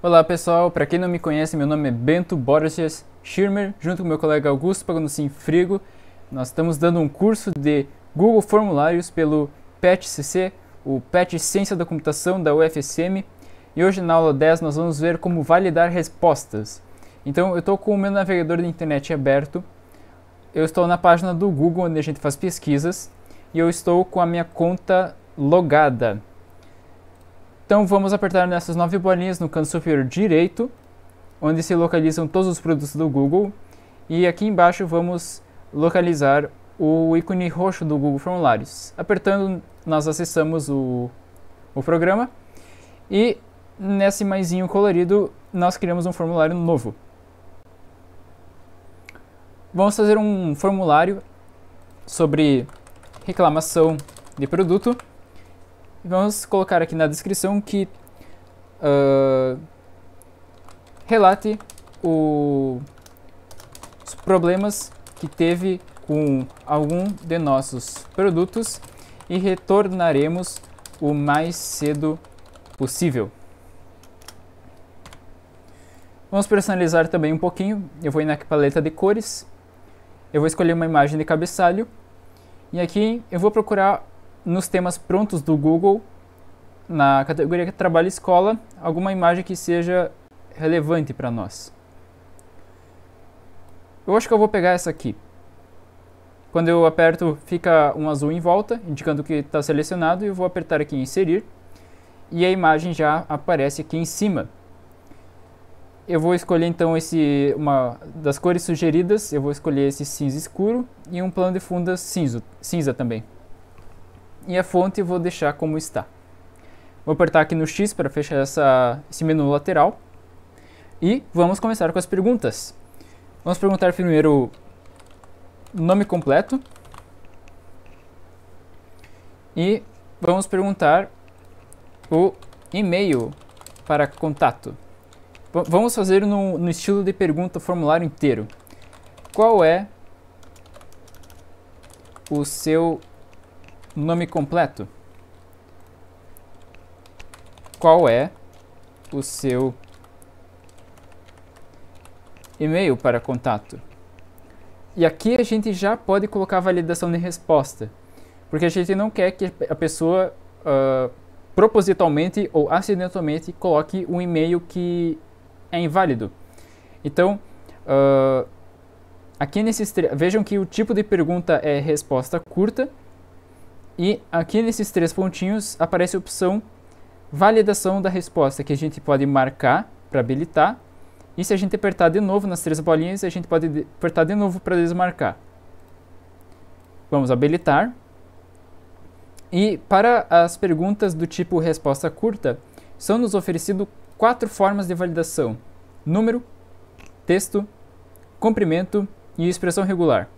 Olá pessoal, para quem não me conhece, meu nome é Bento Borges Schirmer, junto com meu colega Augusto Pagnucci Frigo. Nós estamos dando um curso de Google Formulários pelo PET-CC, o PET Ciência da Computação da UFSM, e hoje na aula 10 nós vamos ver como validar respostas. Então eu estou com o meu navegador de internet aberto, eu estou na página do Google onde a gente faz pesquisas, e eu estou com a minha conta logada. Então vamos apertar nessas 9 bolinhas no canto superior direito, onde se localizam todos os produtos do Google. E aqui embaixo vamos localizar o ícone roxo do Google Formulários. Apertando, nós acessamos o programa. E nesse maisinho colorido, nós criamos um formulário novo. Vamos fazer um formulário sobre reclamação de produto. Vamos colocar aqui na descrição que relate os problemas que teve com algum de nossos produtos e retornaremos o mais cedo possível. Vamos personalizar também um pouquinho. Eu vou ir na paleta de cores, eu vou escolher uma imagem de cabeçalho e aqui eu vou procurar nos temas prontos do Google, na categoria Trabalho e Escola, alguma imagem que seja relevante para nós. Eu acho que eu vou pegar essa aqui. Quando eu aperto, fica um azul em volta, indicando que está selecionado, e eu vou apertar aqui em Inserir, e a imagem já aparece aqui em cima. Eu vou escolher então uma das cores sugeridas, eu vou escolher esse cinza escuro e um plano de fundo cinza também. E a fonte eu vou deixar como está. Vou apertar aqui no X para fechar esse menu lateral. E vamos começar com as perguntas. Vamos perguntar primeiro o nome completo. E vamos perguntar o e-mail para contato. Vamos fazer no estilo de pergunta formulário inteiro. Qual é o seu nome completo? Qual é o seu e-mail para contato? E aqui a gente já pode colocar a validação de resposta, porque a gente não quer que a pessoa propositalmente ou acidentalmente coloque um e-mail que é inválido. Então, aqui vejam que o tipo de pergunta é resposta curta. E aqui nesses 3 pontinhos aparece a opção validação da resposta, que a gente pode marcar para habilitar. E se a gente apertar de novo nas 3 bolinhas, a gente pode apertar de novo para desmarcar. Vamos habilitar. E para as perguntas do tipo resposta curta, são nos oferecidos 4 formas de validação: número, texto, comprimento e expressão regular.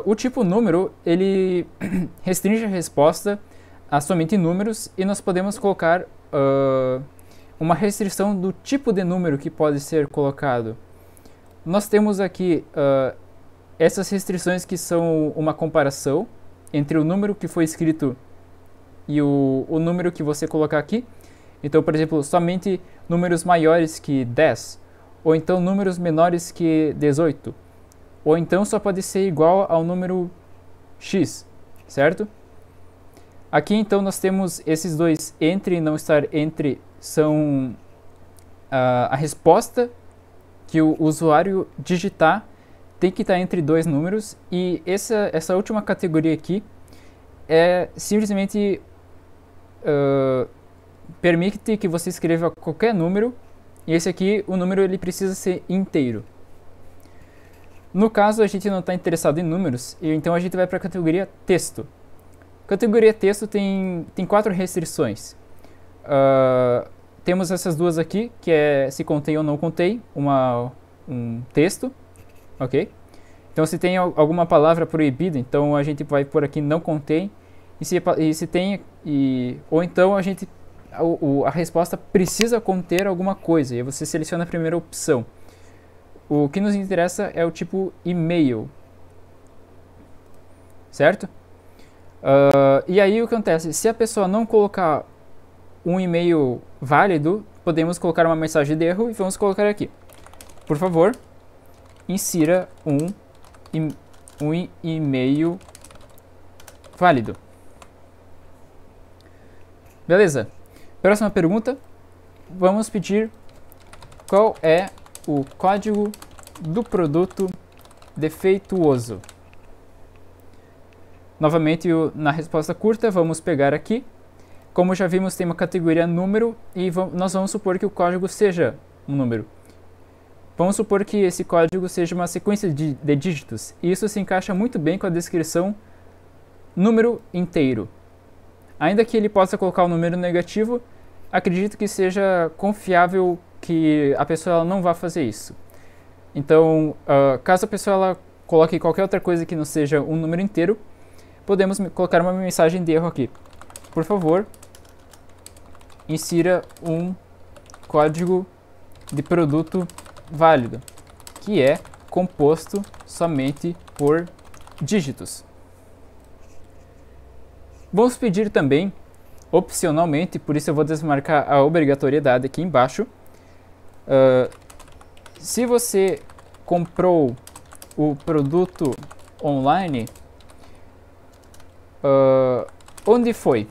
O tipo número, ele restringe a resposta a somente números, e nós podemos colocar uma restrição do tipo de número que pode ser colocado. Nós temos aqui essas restrições que são uma comparação entre o número que foi escrito e o número que você colocar aqui. Então, por exemplo, somente números maiores que 10, ou então números menores que 18. Ou então só pode ser igual ao número x, certo? Aqui então nós temos esses dois entre e não estar entre, são a resposta que o usuário digitar tem que estar entre 2 números, e essa última categoria aqui é simplesmente permite que você escreva qualquer número, e esse aqui, o número, ele precisa ser inteiro. No caso, a gente não está interessado em números, e então a gente vai para a categoria texto. Categoria texto tem 4 restrições. Temos essas duas aqui, que é se contém ou não contém um texto, ok? Então se tem alguma palavra proibida, então a gente vai por aqui não contém, e se tem, ou então a resposta precisa conter alguma coisa, e aí você seleciona a primeira opção. O que nos interessa é o tipo e-mail, certo? E aí o que acontece? Se a pessoa não colocar um e-mail válido, podemos colocar uma mensagem de erro e vamos colocar aqui. Por favor, insira um e-mail válido. Beleza. Próxima pergunta. Vamos pedir qual é o código do produto defeituoso. Novamente, na resposta curta, vamos pegar aqui. Como já vimos, tem uma categoria número e nós vamos supor que o código seja um número. Vamos supor que esse código seja uma sequência de dígitos. E isso se encaixa muito bem com a descrição número inteiro. Ainda que ele possa colocar um número negativo, acredito que seja confiável que a pessoa ela não vá fazer isso. Então, caso a pessoa ela coloque qualquer outra coisa que não seja um número inteiro, podemos colocar uma mensagem de erro aqui. Por favor, insira um código de produto válido, que é composto somente por dígitos. Vamos pedir também, opcionalmente, por isso eu vou desmarcar a obrigatoriedade aqui embaixo. Se você comprou o produto online, onde foi?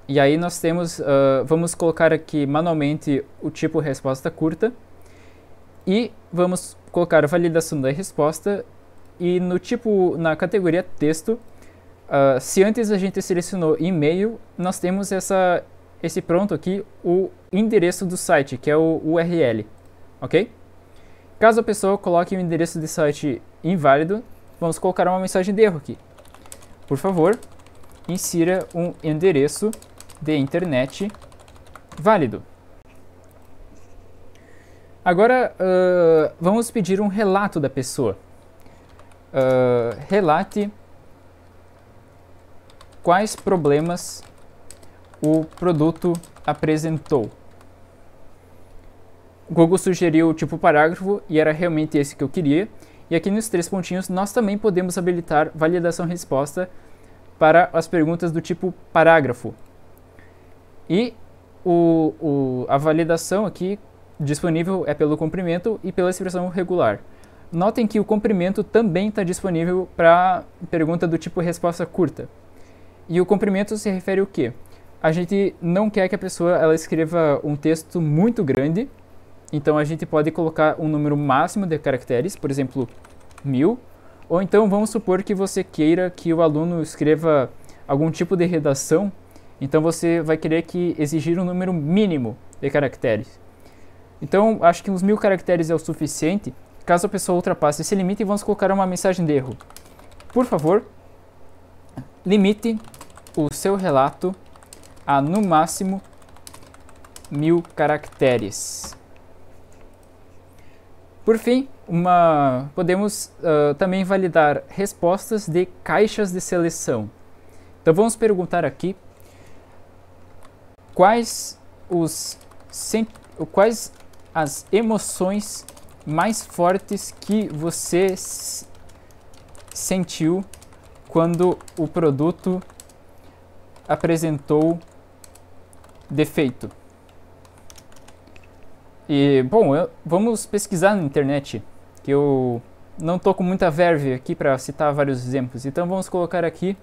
E aí nós temos, vamos colocar aqui manualmente o tipo resposta curta e vamos colocar a validação da resposta e no tipo, na categoria texto, se antes a gente selecionou e-mail, nós temos esse pronto aqui, o endereço do site, que é o URL, ok? Caso a pessoa coloque o endereço de site inválido, vamos colocar uma mensagem de erro aqui. Por favor, insira um endereço de internet válido. Agora, vamos pedir um relato da pessoa. Relate quais problemas o produto apresentou. O Google sugeriu o tipo parágrafo e era realmente esse que eu queria. E aqui nos 3 pontinhos nós também podemos habilitar validação resposta para as perguntas do tipo parágrafo. E a validação aqui disponível é pelo comprimento e pela expressão regular. Notem que o comprimento também está disponível para pergunta do tipo resposta curta. E o comprimento se refere ao quê? A gente não quer que a pessoa ela escreva um texto muito grande, então a gente pode colocar um número máximo de caracteres, por exemplo, 1000, ou então vamos supor que você queira que o aluno escreva algum tipo de redação, então você vai querer que exigir um número mínimo de caracteres. Então acho que uns 1000 caracteres é o suficiente. Caso a pessoa ultrapasse esse limite, vamos colocar uma mensagem de erro. Por favor, limite o seu relato a no máximo 1000 caracteres. Por fim, podemos também validar respostas de caixas de seleção. Então vamos perguntar aqui quais as emoções mais fortes que você sentiu quando o produto apresentou defeito. E, bom, vamos pesquisar na internet, que eu não estou com muita verve aqui para citar vários exemplos. Então vamos colocar aqui,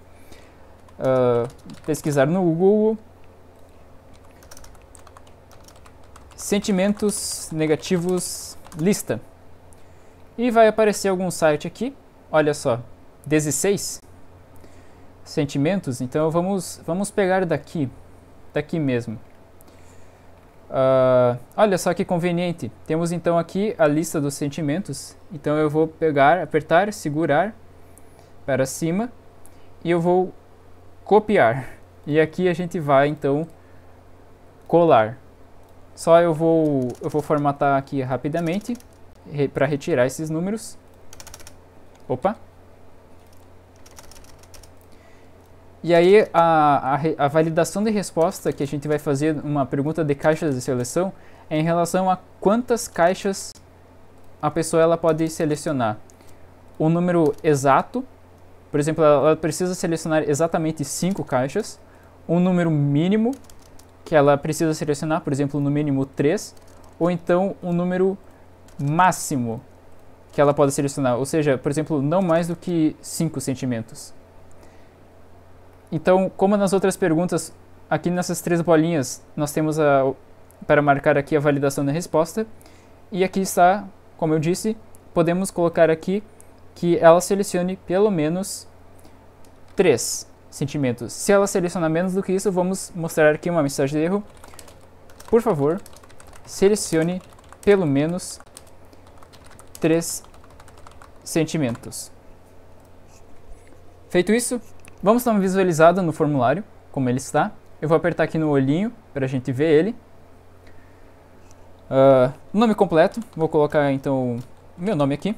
pesquisar no Google, sentimentos negativos lista. E vai aparecer algum site aqui, olha só, 16 sentimentos, então vamos pegar daqui mesmo. Olha só que conveniente, temos então aqui a lista dos sentimentos, então eu vou apertar, segurar para cima e eu vou copiar, e aqui a gente vai então colar. Só eu vou formatar aqui rapidamente para retirar esses números. Opa! E aí a validação de resposta que a gente vai fazer uma pergunta de caixas de seleção é em relação a quantas caixas a pessoa ela pode selecionar. Um número exato, por exemplo, ela precisa selecionar exatamente 5 caixas, um número mínimo que ela precisa selecionar, por exemplo, no mínimo 3, ou então um número máximo que ela pode selecionar, ou seja, por exemplo, não mais do que 5 sentimentos. Então, como nas outras perguntas, aqui nessas 3 bolinhas, nós temos para marcar aqui a validação da resposta, e aqui está, como eu disse, podemos colocar aqui que ela selecione pelo menos 3 sentimentos. Se ela selecionar menos do que isso, vamos mostrar aqui uma mensagem de erro. Por favor, selecione pelo menos 3 sentimentos. Feito isso, vamos dar uma visualizada no formulário, como ele está. Eu vou apertar aqui no olhinho para a gente ver ele. Nome completo, vou colocar então meu nome aqui.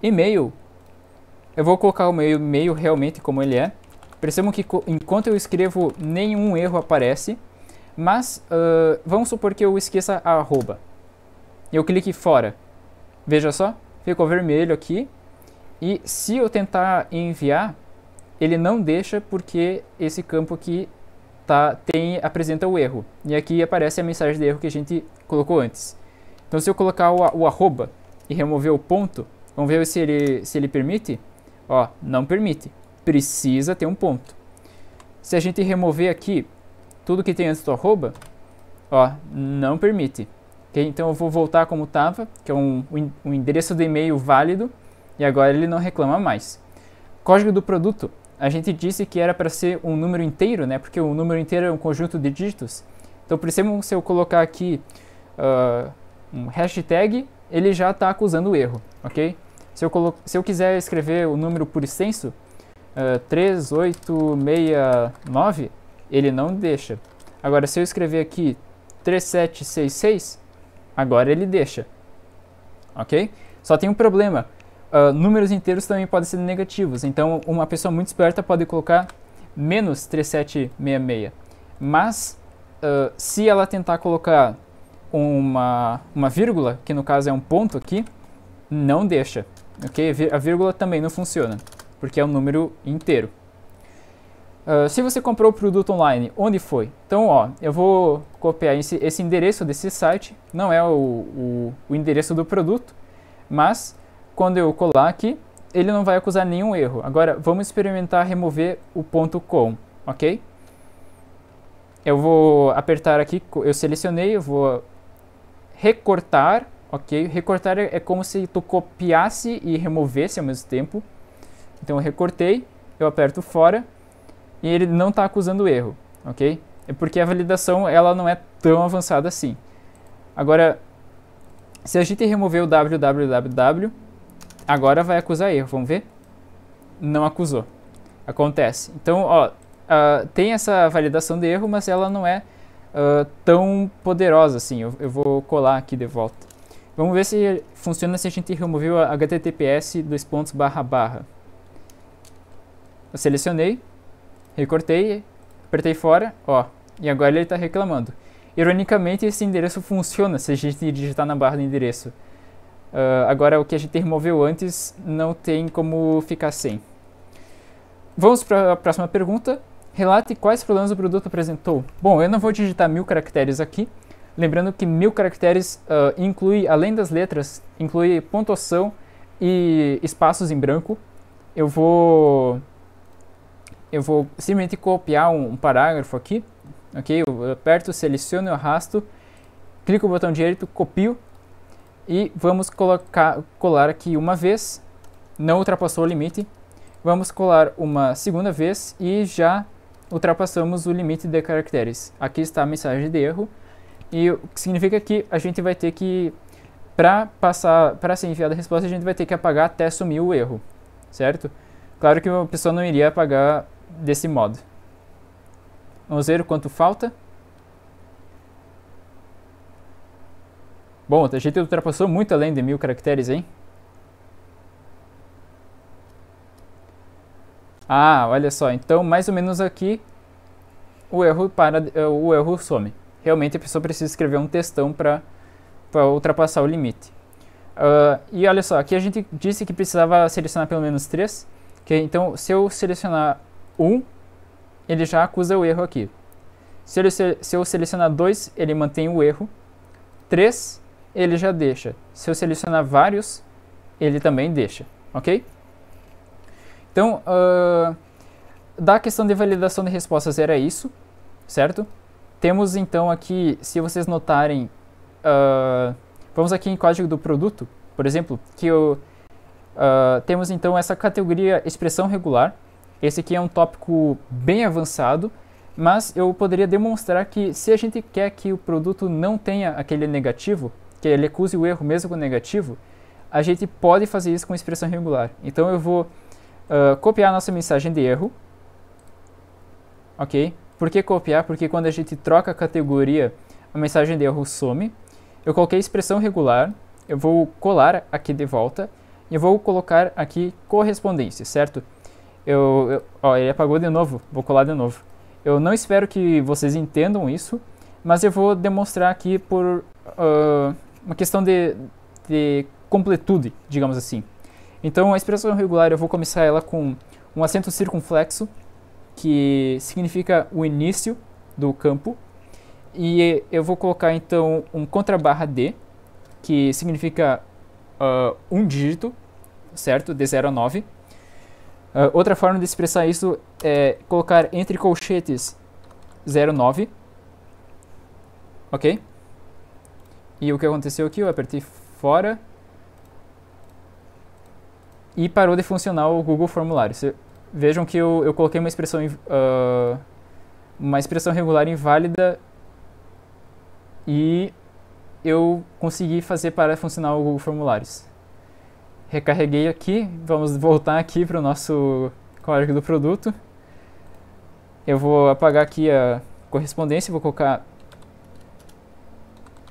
E-mail, eu vou colocar o meu e-mail realmente como ele é. Percebam que enquanto eu escrevo, nenhum erro aparece. Mas vamos supor que eu esqueça a arroba. Eu clique fora. Veja só, ficou vermelho aqui. E se eu tentar enviar, ele não deixa porque esse campo aqui apresenta o erro. E aqui aparece a mensagem de erro que a gente colocou antes. Então se eu colocar o arroba e remover o ponto, vamos ver se ele permite. Ó, não permite. Precisa ter um ponto. Se a gente remover aqui tudo que tem antes do arroba, ó, não permite. Okay? Então eu vou voltar como estava, que é um endereço de e-mail válido, e agora ele não reclama mais. Código do produto, a gente disse que era para ser um número inteiro, né? Porque o número inteiro é um conjunto de dígitos. Então, por exemplo, se eu colocar aqui um hashtag, ele já está acusando o erro, ok? Se eu quiser escrever o número por extenso, 3869, ele não deixa. Agora, se eu escrever aqui 3766, agora ele deixa. Ok? Só tem um problema. Números inteiros também podem ser negativos. Então, uma pessoa muito esperta pode colocar menos 3766. Mas, se ela tentar colocar uma vírgula, que no caso é um ponto aqui, não deixa. Ok? A vírgula também não funciona, porque é um número inteiro. Se você comprou o produto online, onde foi? Então, ó, eu vou copiar esse endereço desse site, não é o endereço do produto, mas quando eu colar aqui, ele não vai acusar nenhum erro. Agora, vamos experimentar remover o .com, ok? Eu vou apertar aqui, eu selecionei, eu vou recortar, ok? Recortar é como se tu copiasse e removesse ao mesmo tempo. Então, eu recortei, eu aperto fora, e ele não está acusando erro, ok? É porque a validação ela não é tão avançada assim. Agora, se a gente remover o www, agora vai acusar erro, vamos ver? Não acusou. Acontece. Então, ó, tem essa validação de erro, mas ela não é tão poderosa assim. Eu vou colar aqui de volta. Vamos ver se funciona se a gente remover o https : Eu selecionei, recortei, apertei fora, ó, e agora ele está reclamando. Ironicamente, esse endereço funciona se a gente digitar na barra de endereço. Agora, o que a gente removeu antes não tem como ficar sem. Vamos para a próxima pergunta. Relate quais problemas o produto apresentou. Bom, eu não vou digitar 1000 caracteres aqui. Lembrando que 1000 caracteres inclui, além das letras, inclui pontuação e espaços em branco. Eu vou simplesmente copiar um parágrafo aqui, ok? Eu aperto, seleciono, eu arrasto, clico no botão direito, copio e vamos colar aqui uma vez, não ultrapassou o limite. Vamos colar uma segunda vez e já ultrapassamos o limite de caracteres. Aqui está a mensagem de erro e o que significa que a gente vai ter que, para ser enviada a resposta, a gente vai ter que apagar até sumir o erro, certo? Claro que a pessoa não iria apagar desse modo. Vamos ver o quanto falta. Bom, a gente ultrapassou muito além de 1000 caracteres, hein? Ah, olha só. Então, mais ou menos aqui, o erro some. Realmente a pessoa precisa escrever um textão para ultrapassar o limite. E olha só, aqui a gente disse que precisava selecionar pelo menos 3. Okay? Então, se eu selecionar 1, ele já acusa o erro aqui. Se eu selecionar 2, ele mantém o erro. 3, ele já deixa. Se eu selecionar vários, ele também deixa, ok? Então, da questão de validação de respostas era isso, certo? Temos então aqui, se vocês notarem, vamos aqui em código do produto, por exemplo, que temos então essa categoria expressão regular. Esse aqui é um tópico bem avançado, mas eu poderia demonstrar que se a gente quer que o produto não tenha aquele negativo, que ele acuse o erro mesmo com negativo, a gente pode fazer isso com expressão regular. Então eu vou copiar a nossa mensagem de erro, ok? Por que copiar? Porque quando a gente troca a categoria, a mensagem de erro some. Eu coloquei expressão regular, eu vou colar aqui de volta e eu vou colocar aqui correspondência, certo? Ele apagou de novo, vou colar de novo. Eu não espero que vocês entendam isso, mas eu vou demonstrar aqui por uma questão de completude, digamos assim. Então a expressão regular eu vou começar ela com um acento circunflexo, que significa o início do campo, e eu vou colocar então um contrabarra D, que significa um dígito, certo? De 0 a 9. Outra forma de expressar isso é colocar entre colchetes 09, ok? E o que aconteceu aqui? Eu apertei fora e parou de funcionar o Google Formulário. Vejam que eu coloquei uma expressão regular inválida e eu consegui fazer para funcionar o Google Formulários. Recarreguei aqui, vamos voltar aqui para o nosso código do produto. Eu vou apagar aqui a correspondência, vou colocar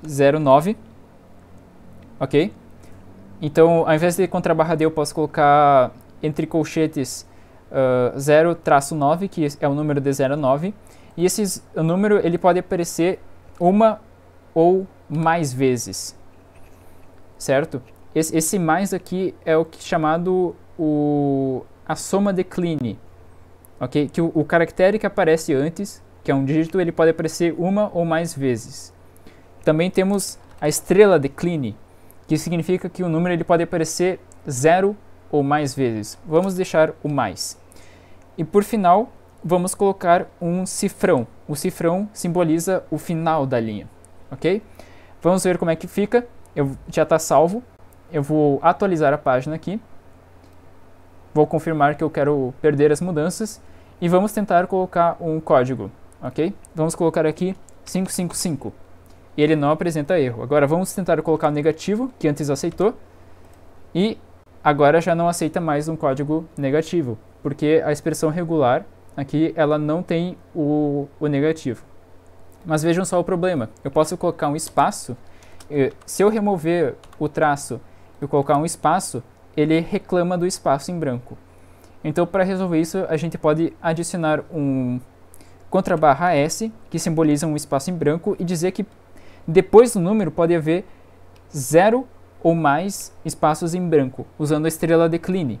09, ok? Então, ao invés de contrabarra D, eu posso colocar entre colchetes 0-9, que é o número de 09, e o número ele pode aparecer uma ou mais vezes, certo? Esse mais aqui é o que é chamado a soma decline, ok? Que o caractere que aparece antes, que é um dígito, ele pode aparecer uma ou mais vezes. Também temos a estrela decline, que significa que o número ele pode aparecer 0 ou mais vezes. Vamos deixar o mais. E por final, vamos colocar um cifrão. O cifrão simboliza o final da linha, ok? Vamos ver como é que fica. Já está salvo. Eu vou atualizar a página aqui. Vou confirmar que eu quero perder as mudanças. E vamos tentar colocar um código, ok? Vamos colocar aqui 555. E ele não apresenta erro. Agora vamos tentar colocar o negativo, que antes aceitou. E agora já não aceita mais um código negativo, porque a expressão regular aqui ela não tem o negativo. Mas vejam só o problema. Eu posso colocar um espaço. Se eu remover o traço e colocar um espaço, ele reclama do espaço em branco. Então, para resolver isso, a gente pode adicionar um contrabarra S, que simboliza um espaço em branco, e dizer que depois do número pode haver 0 ou mais espaços em branco, usando a estrela decline.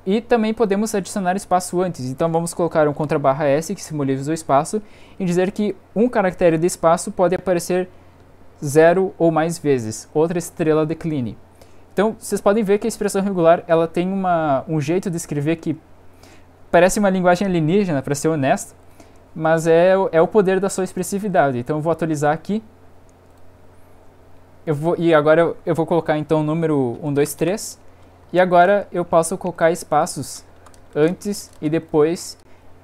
E também podemos adicionar espaço antes. Então vamos colocar um contrabarra S, que simboliza o espaço, e dizer que um caractere de espaço pode aparecer 0 ou mais vezes, outra estrela decline. Então vocês podem ver que a expressão regular ela tem um jeito de escrever que parece uma linguagem alienígena, para ser honesto, mas é o poder da sua expressividade. Então eu vou atualizar aqui. E agora eu vou colocar então o número 1, 2, 3. E agora eu posso colocar espaços antes e depois,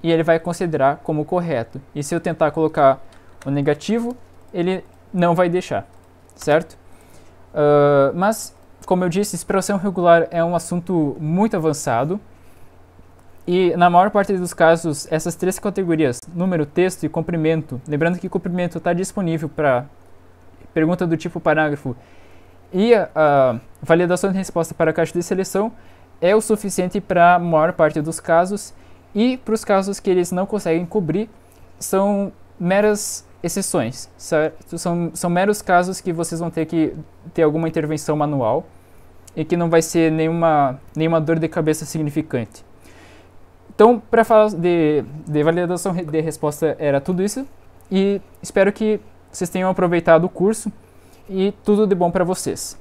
e ele vai considerar como correto. E se eu tentar colocar o negativo, ele não vai deixar, certo? Mas, como eu disse, expressão regular é um assunto muito avançado. E na maior parte dos casos, essas três categorias, número, texto e comprimento, lembrando que comprimento está disponível para pergunta do tipo parágrafo, e a validação de resposta para a caixa de seleção é o suficiente para a maior parte dos casos, e para os casos que eles não conseguem cobrir, são meras exceções, certo? São meros casos que vocês vão ter que ter alguma intervenção manual e que não vai ser nenhuma dor de cabeça significante. Então, para falar de validação de resposta, era tudo isso. E espero que vocês tenham aproveitado o curso e tudo de bom para vocês.